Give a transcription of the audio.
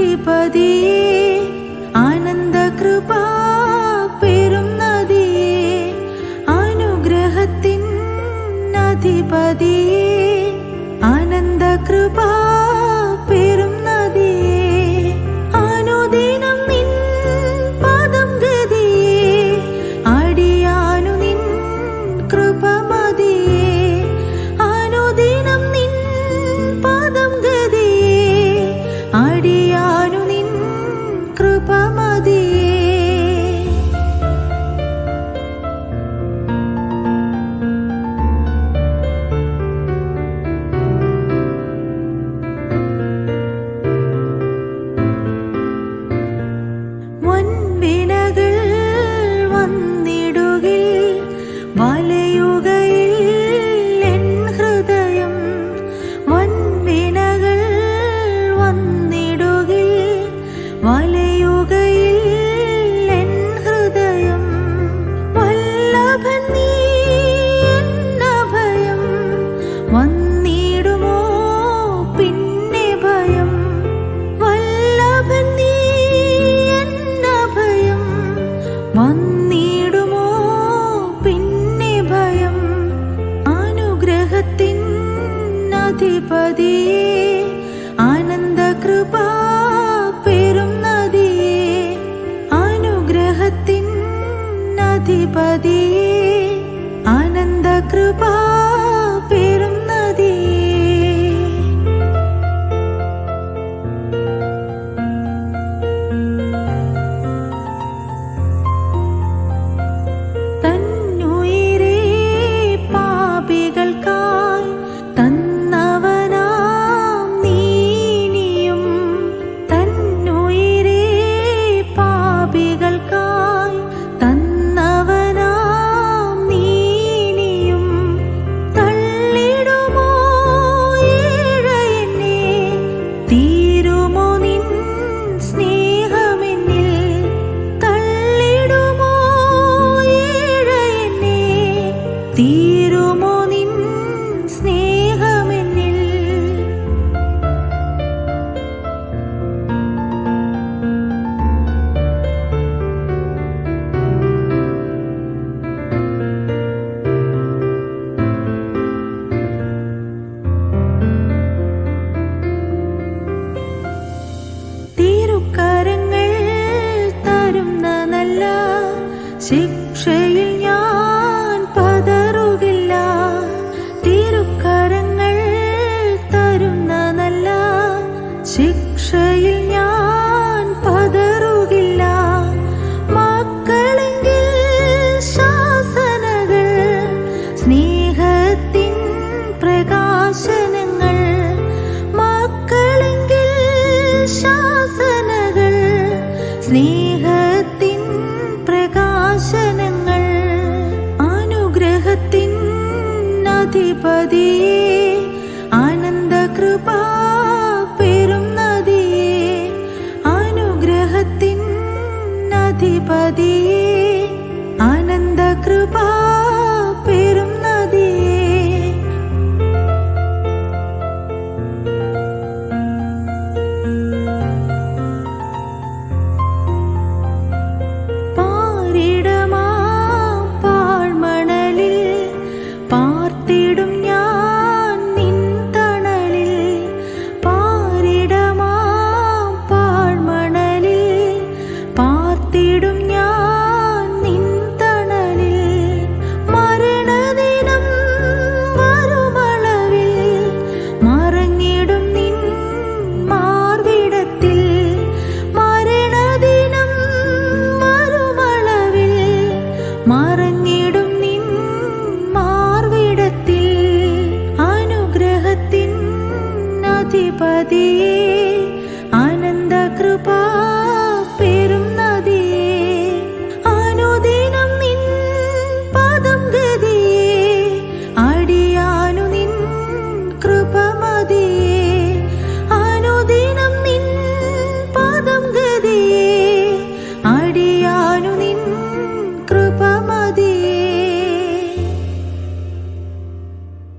അധിപതിയേ ആനന്ദകൃപാ പെരും നദിയേ അനുഗ്രഹത്തിൻ അധിപതിയേ ആനന്ദകൃപാ പെരും നദിയേ അനുദിനം നിൻ പാദം ഗതിയേ അടിയാനു നിൻ കൃപ മതിയേ അനുദിനം നിൻ പാദം ഗതിയേ അടിയാനു നിൻ കൃപ മതിയേ വന്നിടുമോ പിന്നെ ഭയം അനുഗ്രഹത്തിൻ അധിപതിയേ ആനന്ദകൃപാ പെരും നദിയേ അനുഗ്രഹത്തിൻ അധിപതിയേ ആനന്ദകൃപാ പെരും നദിയേ തീരുമോ നിൻ സ്നേഹമെന്നിൽ തിരുക്കരങ്ങൾ തരുന്ന നല്ല ശിക്ഷയിൽ ഞാൻ പതറുകില്ല തിരുക്കരങ്ങൾ തരുന്ന നല്ല ശിക്ഷയിൽ ഞാൻ പതറുകില്ല മക്കളെങ്കിൽ ശാസനകൾ സ്നേഹത്തിൻ പ്രകാശനങ്ങൾ മക്കളെങ്കിൽ ശാസനകൾ സ്നേഹത്തിൻ പ്രകാശനങ്ങൾ അനുഗ്രഹത്തിൻ അധിപതിയേ ആനന്ദകൃപാ പെരും നദിയേ അനുഗ്രഹത്തിൻ അധിപതിയേ ആനന്ദകൃപാ പെരും നദിയേ പാർത്തിടും ഞാൻ നിൻ തണലിൽ പാരിടമാം പാഴ്മണലിൽ പാർത്തിടും ഞാൻ നിൻ തണലിൽ മരണദിനം വരുമളവിൽ മറഞ്ഞിടും നിൻ മാർവിടത്തിൽ മരണദിനം വരുമളവിൽ മറഞ്ഞിടും അനുഗ്രഹത്തിൻ അധിപതിയേ